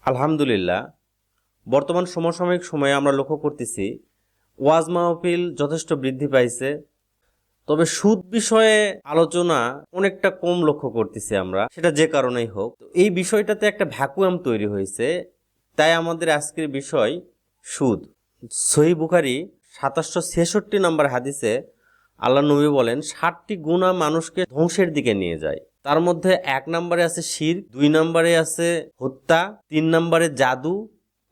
আলহামদুলিল্লাহ, বর্তমান সমসাময়িক সময়ে আমরা লক্ষ্য করতেছি ওয়াজ মাহফিল যথেষ্ট বৃদ্ধি পাইছে। তবে সুদ বিষয়ে আলোচনা অনেকটা কম লক্ষ্য করতেছি আমরা, সেটা যে কারণেই হোক। এই বিষয়টাতে একটা ভ্যাকুয়াম তৈরি হয়েছে। তাই আমাদের আজকের বিষয় সুদ। সহিহ বুখারী ৭৭৬৬ নম্বর হাদিসে আল্লাহ নবী বলেন, ৭টি গুনাহ মানুষকে ধ্বংসের দিকে নিয়ে যায়। তার মধ্যে ১ নম্বরে আছে শিরক, ২ নম্বরে আছে হত্যা, ৩ নম্বরে জাদু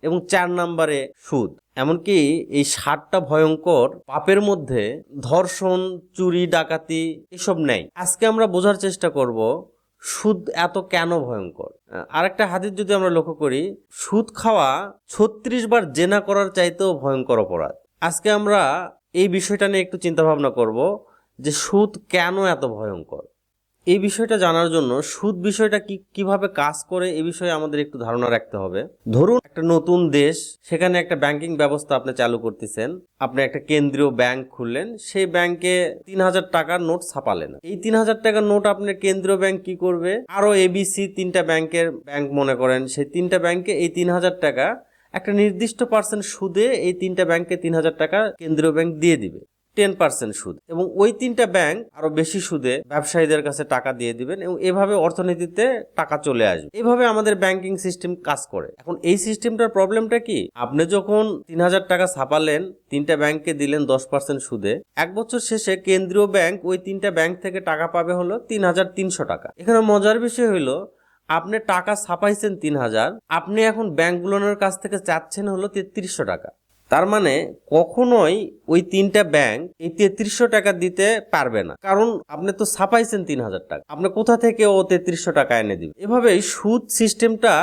এবং ৪ নম্বরে সুদ। এমনকি এই ৭টা ভয়ঙ্কর পাপের মধ্যে ধর্ষণ, চুরি, ডাকাতি এসব নেই। আজকে আমরা বোঝার চেষ্টা করব সুদ এত কেন ভয়ঙ্কর। আরেকটা হাদিস যদি আমরা লক্ষ্য করি, সুদ খাওয়া ৩৬ বার জেনা করার চাইতেও ভয়ঙ্কর অপরাধ। আজকে আমরা এই বিষয়টা নিয়ে একটু চিন্তা ভাবনা করব যে সুদ কেন এত ভয়ঙ্কর। এই বিষয়টা জানার জন্য সুদ বিষয়টা কিভাবে কাজ করে এই বিষয়ে আমাদের একটু ধারণা রাখতে হবে। ধরুন একটা নতুন দেশ, সেখানে একটা ব্যাংকিং ব্যবস্থা আপনি চালু করতেছেন। আপনি একটা কেন্দ্রীয় ব্যাংক খুললেন, সেই ব্যাংকে ৩,০০০ টাকার নোট ছাপালেন। এই ৩,০০০ টাকার নোট আপনার কেন্দ্রীয় ব্যাংক কি করবে, আরো এবিসি ৩টা ব্যাংকের ব্যাংক মনে করেন, সেই 3টা ব্যাংকে এই ৩,০০০ টাকা একটা নির্দিষ্ট পার্সেন্ট সুদে এই 3টা ব্যাংকে ৩,০০০ টাকা কেন্দ্রীয় ব্যাংক দিয়ে দিবে, 10% সুদ। এবং ওই 3টা ব্যাংক আরো বেশি সুদে ব্যবসায়ীদের কাছে টাকা দিয়ে দিবেন এবং এভাবে অর্থনীতিতে টাকা চলে আসবে। এভাবে আমাদের ব্যাংকিং সিস্টেম কাজ করে। এখন এই সিস্টেমটার প্রবলেমটা কি, আপনি যখন ৩,০০০ টাকা ছাপালেন, 3টা ব্যাংককে দিলেন 10% সুদে, 1 বছর শেষে কেন্দ্রীয় ব্যাংক ওই 3টা ব্যাংক থেকে টাকা পাবে হলো ৩,৩০০ টাকা। এখানে মজার বিষয় হলো, আপনি টাকা ছাপাইছেন ৩,০০০, আপনি এখন ব্যাংকগুলোর কাছ থেকে চাচ্ছেন হলো ৩৩০০ টাকা। তার মানে কখনোই ওই 3টা ব্যাংক এই ৩৩০০ টাকা দিতে পারবে না, কারণ আপনি তো ছাপাইছেন ৩,০০০ টাকা। আপনি কোথা থেকে ও ৩৩০০ টাকা এনে দিবে? এভাবেই সুদ সিস্টেমটা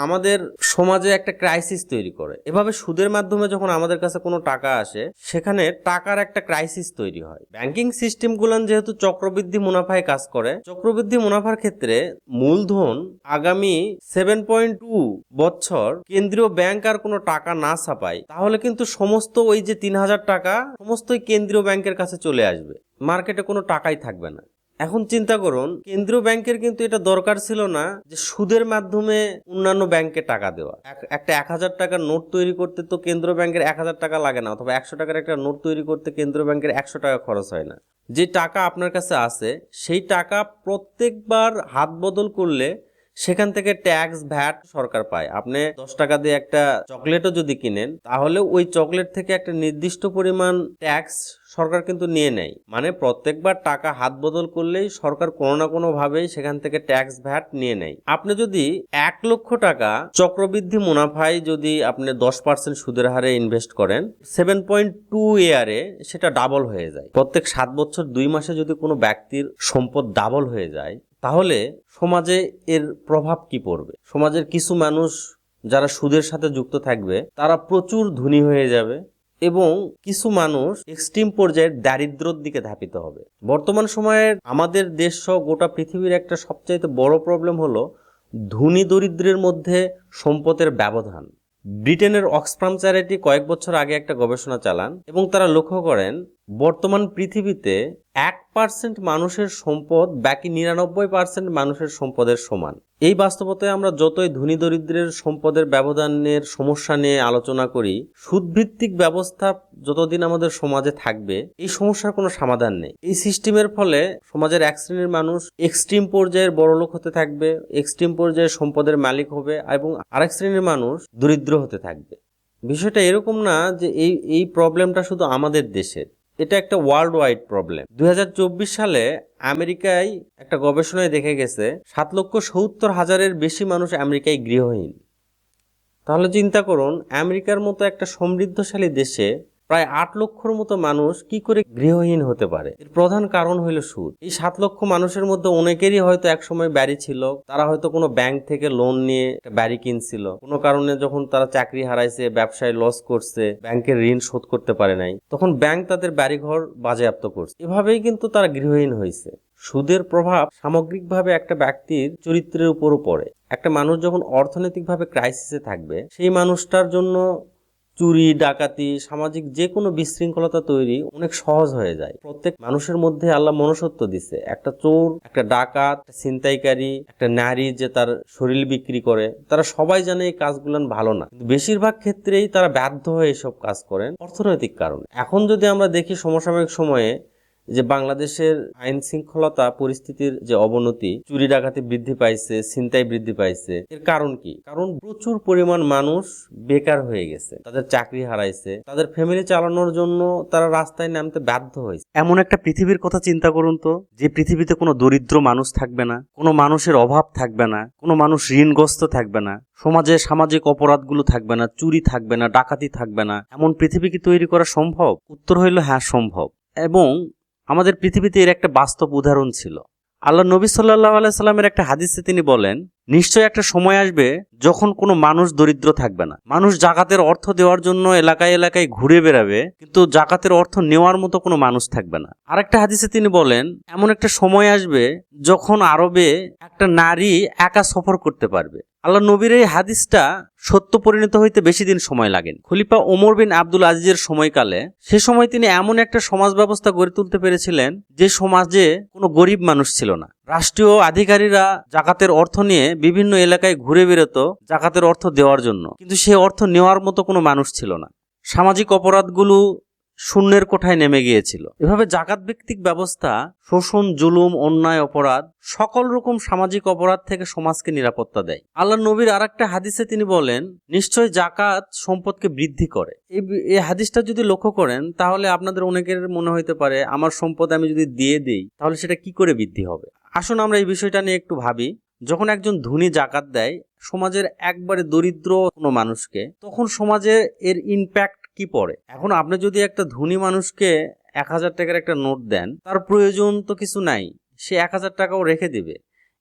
আমাদের সমাজে একটা ক্রাইসিস তৈরি করে। এভাবে সুদের মাধ্যমে যখন আমাদের কাছে কোনো টাকা আসে, সেখানে টাকার একটা ক্রাইসিস তৈরি হয়। ব্যাংকিং সিস্টেমগুলো যেহেতু চক্রবৃদ্ধি মুনাফায় কাজ করে, চক্রবৃদ্ধি মুনাফার ক্ষেত্রে মূলধন আগামী 7.2 বছর কেন্দ্রীয় ব্যাংক আর কোনো টাকা না ছাপায়, তাহলে কিন্তু সমস্ত ওই যে ৩,০০০ টাকা সমস্তই কেন্দ্রীয় ব্যাংকের কাছে চলে আসবে, মার্কেটে কোনো টাকাই থাকবে না। এখন চিন্তা করুন, কেন্দ্রীয় ব্যাংকের কিন্তু এটা দরকার ছিল না যে সুদের মাধ্যমে অন্যান্য ব্যাংকে টাকা দেওয়া। একটা ১,০০০ টাকার নোট তৈরি করতে তো কেন্দ্রীয় ব্যাংকের ১,০০০ টাকা লাগে না, অথবা ১০০ টাকার একটা নোট তৈরি করতে কেন্দ্রীয় ব্যাংকের ১০০ টাকা খরচ হয় না। যে টাকা আপনার কাছে আছে, সেই টাকা প্রত্যেকবার হাত বদল করলে সেখান থেকে ট্যাক্স, ভ্যাট সরকার পায়। আপনি 10 টাকা দিয়ে একটা চকলেটও যদি কিনেন, তাহলে ওই চকলেট থেকে একটা নির্দিষ্ট পরিমাণ ট্যাক্স সরকার কিন্তু নিয়ে নেয়। মানে প্রত্যেকবার টাকা হাত বদল করলেই সরকার কোনো না কোনো ভাবেই সেখান থেকে ট্যাক্স, ভ্যাট নিয়ে নেয়। আপনি যদি ১ লক্ষ টাকা চক্রবৃদ্ধি মুনাফায় যদি আপনি 10% সুদের হারে ইনভেস্ট করেন, 7.2 ইয়ারে সেটা ডাবল হয়ে যায়। প্রত্যেক 7 বছর 2 মাসে যদি কোনো ব্যক্তির সম্পদ ডাবল হয়ে যায়, তাহলে সমাজে এর প্রভাব কি পড়বে? সমাজের কিছু মানুষ যারা সুদের সাথে যুক্ত থাকবে, তারা প্রচুর ধনী হয়ে যাবে এবং কিছু মানুষ এক্সট্রিম পর্যায়ের দারিদ্র্যের দিকে ধাপিত হবে। বর্তমান সময়ের আমাদের দেশ সহ গোটা পৃথিবীর একটা সবচাইতে বড় প্রবলেম হলো ধনী দরিদ্রের মধ্যে সম্পদের ব্যবধান। ব্রিটেনের অক্সফাম চ্যারিটি কয়েক বছর আগে একটা গবেষণা চালান এবং তারা লক্ষ্য করেন বর্তমান পৃথিবীতে 1% মানুষের সম্পদ বাকি 99% মানুষের সম্পদের সমান। এই বাস্তবতায় আমরা যতই ধনী দরিদ্রের সম্পদের ব্যবধানের সমস্যা নিয়ে আলোচনা করি, সুদভিত্তিক ব্যবস্থা যতদিন আমাদের সমাজে থাকবে, এই সমস্যার কোনো সমাধান নেই। এই সিস্টেমের ফলে সমাজের এক শ্রেণীর মানুষ এক্সট্রিম পর্যায়ের বড়লোক হতে থাকবে, এক্সট্রিম পর্যায়ের সম্পদের মালিক হবে, এবং আরেক শ্রেণীর মানুষ দরিদ্র হতে থাকবে। বিষয়টা এরকম না যে এই প্রবলেমটা শুধু আমাদের দেশের, এটা একটা ওয়ার্ল্ড ওয়াইড প্রবলেম। 2024 সালে আমেরিকায় একটা গবেষণায় দেখে গেছে 7,70,000-এর বেশি মানুষ আমেরিকায় গৃহহীন। তাহলে চিন্তা করুন, আমেরিকার মতো একটা সমৃদ্ধশালী দেশে প্রায় 8 লক্ষর মতো মানুষ কি করে গৃহহীন হতে পারে? এর প্রধান কারণ হলো সুদ। এই 7 লক্ষ মানুষের মধ্যে অনেকেরই হয়তো একসময় বাড়ি ছিল, তারা হয়তো কোনো ব্যাংক থেকে লোন নিয়ে একটা বাড়ি কিনছিল। কোনো কারণে যখন তারা চাকরি হারাইছে, ব্যবসায় লস করছে, ব্যাংকের ঋণ শোধ করতে পারে নাই, তখন ব্যাংক তাদের বাড়িঘর বাজেয়াপ্ত করছে। এভাবেই কিন্তু তারা গৃহহীন হয়েছে। সুদের প্রভাব সামগ্রিকভাবে একটা ব্যক্তির চরিত্রের উপরও পড়ে। একটা মানুষ যখন অর্থনৈতিকভাবে ক্রাইসিসে থাকবে, সেই মানুষটার জন্য চুরি ডাকাতি সামাজিক যে কোনো বিশৃঙ্খলতা তৈরি অনেক সহজ হয়ে যায়। প্রত্যেক মানুষের মধ্যে আল্লাহ মনুষ্যত্ব দিছে। একটা চোর, একটা ডাকাত, একটা ছিনতাইকারী, একটা নারী যে তার শরীর বিক্রি করে, তারা সবাই জানে এই কাজগুলো ভালো না, কিন্তু বেশিরভাগ ক্ষেত্রেই তারা বাধ্য হয়ে এসব কাজ করেন অর্থনৈতিক কারণে। এখন যদি আমরা দেখি সমসাময়িক সময়ে যে বাংলাদেশের আইন শৃঙ্খলতা পরিস্থিতির যে অবনতি, চুরি ডাকাতি বৃদ্ধি পাইছে, ছিনতাই বৃদ্ধি পাইছে, এর কারণ কি? কারণ প্রচুর পরিমাণ মানুষ বেকার হয়ে গেছে, তাদের চাকরি হারাইছে, তাদের ফ্যামিলি চালানোর জন্য তারা রাস্তায় নামতে বাধ্য হয়েছে। এমন একটা পৃথিবীর কথা চিন্তা করুন তো, যে পৃথিবীতে কোনো দরিদ্র মানুষ থাকবে না, কোনো মানুষের অভাব থাকবে না, কোনো মানুষ ঋণগ্রস্ত থাকবে না, সমাজে সামাজিক অপরাধগুলো থাকবে না, চুরি থাকবে না, ডাকাতি থাকবে না। এমন পৃথিবী কি তৈরি করা সম্ভব? উত্তর হইল হ্যাঁ, সম্ভব। এবং আমাদের পৃথিবীতে এর একটা বাস্তব উদাহরণ ছিল। আল্লাহ নবী সাল্লাল্লাহু আলাইহি সাল্লামের একটা হাদিসে তিনি বলেন, নিশ্চয় একটা সময় আসবে যখন কোনো মানুষ দরিদ্র থাকবে না। মানুষ জাকাতের অর্থ দেওয়ার জন্য এলাকায় এলাকায় ঘুরে বেড়াবে, কিন্তু জাকাতের অর্থ নেওয়ার মতো কোনো মানুষ থাকবে না। আরেকটা হাদিসে তিনি বলেন, এমন একটা সময় আসবে যখন আরবে একটা নারী একা সফর করতে পারবে। আল্লাহ নবীর এই হাদিসটা সত্য পরিণত হইতে বেশি দিন সময় লাগেন। খলিফা ওমর বিন আব্দুল আজিজের সময়কালে, সে সময় তিনি এমন একটা সমাজ ব্যবস্থা গড়ে তুলতে পেরেছিলেন যে সমাজে কোনো গরিব মানুষ ছিল না। রাষ্ট্রীয় আধিকারীরা জাকাতের অর্থ নিয়ে বিভিন্ন এলাকায় ঘুরে বেরোতো জাকাতের অর্থ দেওয়ার জন্য, কিন্তু সে অর্থ নেওয়ার মতো কোনো মানুষ ছিল না। সামাজিক অপরাধগুলো শূন্যের কোঠায় নেমে গিয়েছিল। এভাবে জাকাত ভিত্তিক ব্যবস্থা শোষণ, জুলুম, অন্যায়, অপরাধ, সকল রকম সামাজিক অপরাধ থেকে সমাজকে নিরাপত্তা দেয়। আল্লাহ নবীর আরেকটা হাদিসে তিনি বলেন, নিশ্চয় জাকাত সম্পদকে বৃদ্ধি করে। এই হাদিসটা যদি লক্ষ্য করেন তাহলে আপনাদের অনেকের মনে হইতে পারে, আমার সম্পদ আমি যদি দিয়ে দেই তাহলে সেটা কি করে বৃদ্ধি হবে? আসুন আমরা এই বিষয়টা নিয়ে একটু ভাবি। যখন একজন ধনী জাকাত দেয় সমাজের একবারে দরিদ্র কোনো মানুষকে, তখন সমাজে এর ইম্প্যাক্ট কি পড়ে? এখন আপনি যদি একটা ধনী মানুষকে 1000 টাকার একটা নোট দেন, তার প্রয়োজন তো কিছু নাই, সে 1000 টাকাও রেখে দিবে।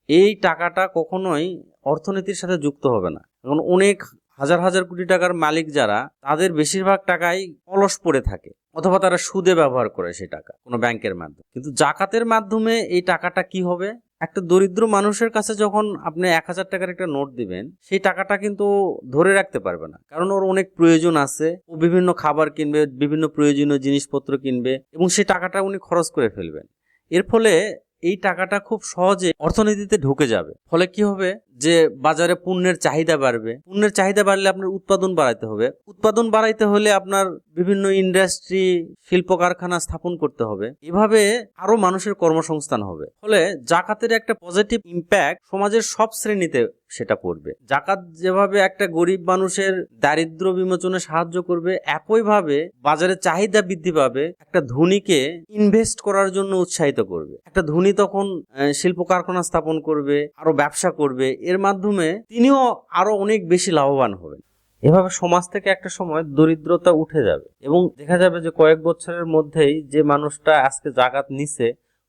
এই টাকাটা কখনোই অর্থনীতির সাথে যুক্ত হবে না। এখন অনেক হাজার হাজার কোটি টাকার মালিক যারা, তাদের বেশিরভাগ টাকাই অলস পড়ে থাকে, অথবা তারা সুদে ব্যবহার করে সেই টাকা কোনো ব্যাংকের মাধ্যমে। কিন্তু জাকাতের মাধ্যমে এই টাকাটা কি হবে? একটা দরিদ্র মানুষের কাছে যখন আপনি 1000 টাকার একটা নোট দিবেন, সেই টাকাটা কিন্তু ধরে রাখতে পারবে না, কারণ ওর অনেক প্রয়োজন আছে, ও বিভিন্ন খাবার কিনবে, বিভিন্ন প্রয়োজনীয় জিনিসপত্র কিনবে, এবং সেই টাকাটা উনি খরচ করে ফেলবেন। এর ফলে এই টাকাটা খুব সহজে অর্থনীতিতে ঢুকে যাবে। ফলে কি হবে, যে বাজারে পণ্যের চাহিদা বাড়বে। পণ্যের চাহিদা বাড়লে আপনার উৎপাদন বাড়াইতে হবে। উৎপাদন বাড়াইতে হলে আপনার বিভিন্ন ইন্ডাস্ট্রি, শিল্প কারখানা স্থাপন করতে হবে। এভাবে আরো মানুষের কর্মসংস্থান হবে। ফলে জাকাতের একটা পজিটিভ ইম্প্যাক্ট সমাজের সব শ্রেণীতে সেটা পড়বে। জাকাত যেভাবে একটা গরিব মানুষের দারিদ্র্য বিমোচনে সাহায্য করবে, একইভাবে বাজারে চাহিদা বৃদ্ধি পাবে, একটা ধনীকে ইনভেস্ট করার জন্য উৎসাহিত করবে। একটা ধনী তখন শিল্প কারখানা স্থাপন করবে, আরো ব্যবসা করবে, এর মাধ্যমে তিনিও আরো অনেক বেশি লাভবান হবেন। এভাবে সমাজ থেকে একটা সময় দরিদ্রতা উঠে যাবে, এবং দেখা যাবে যে কয়েক বছরের মধ্যেই যে মানুষটা আজকে জাকাত নিছে,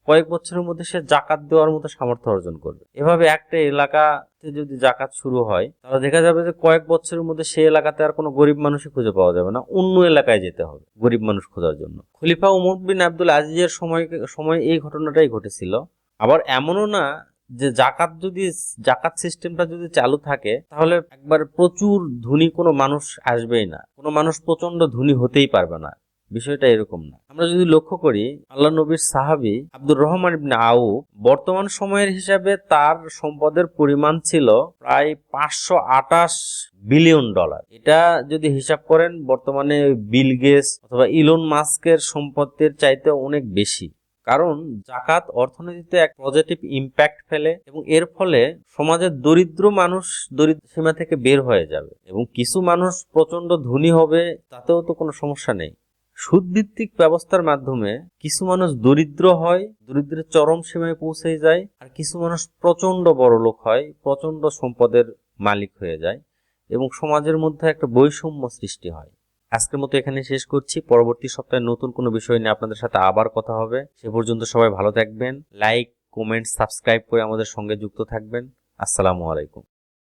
কয়েক বছরের মধ্যে সে জাকাত দেওয়ার মতো সামর্থ্য অর্জন করবে। এভাবে একটা এলাকাতে যদি জাকাত শুরু হয়, তাহলে দেখা যাবে যে কয়েক বছরের মধ্যে সেই এলাকাতে আর কোনো গরিব মানুষই খুঁজে পাওয়া যাবে না, অন্য এলাকায় যেতে হবে গরিব মানুষ খোঁজার জন্য। খলিফা ওমর বিন আব্দুল আজিজের সময় এই ঘটনাটাই ঘটেছিল। আবার এমনও না যে জাকাত সিস্টেমটা যদি চালু থাকে তাহলে একবার প্রচুর ধনী কোনো মানুষ আসবেই না, কোনো মানুষ প্রচন্ড ধনী হতেই পারবে না। বিষয়টা এরকম না। আমরা যদি লক্ষ্য করি, আল্লাহ নবীর সাহাবী আব্দুর রহমান ইবনে আউফ বর্তমান সময়ের হিসাবে তার সম্পদের পরিমাণ ছিল প্রায় $528 বিলিয়ন। এটা যদি হিসাব করেন, বর্তমানে বিল গেটস অথবা ইলন মাস্কের সম্পদের চাইতে অনেক বেশি। কারণ জাকাত অর্থনীতিতে এক পজিটিভ ইম্প্যাক্ট ফেলে, এবং এর ফলে সমাজের দরিদ্র মানুষ দরিদ্র সীমা থেকে বের হয়ে যাবে, এবং কিছু মানুষ প্রচন্ড ধনী হবে, তাতেও তো কোনো সমস্যা নেই। সুদভিত্তিক ব্যবস্থার মাধ্যমে কিছু মানুষ দরিদ্র হয়, দরিদ্রের চরম সীমায় পৌঁছে যায়, আর কিছু মানুষ প্রচন্ড বড়লোক হয়, প্রচন্ড সম্পদের মালিক হয়ে যায়, এবং সমাজের মধ্যে একটা বৈষম্য সৃষ্টি হয়। আজকের মতো এখানে শেষ করছি। পরবর্তী সপ্তাহে নতুন কোনো বিষয় নিয়ে আপনাদের সাথে আবার কথা হবে। সে পর্যন্ত সবাই ভালো থাকবেন। লাইক, কমেন্ট, সাবস্ক্রাইব করে আমাদের সঙ্গে যুক্ত থাকবেন। আসসালামু আলাইকুম।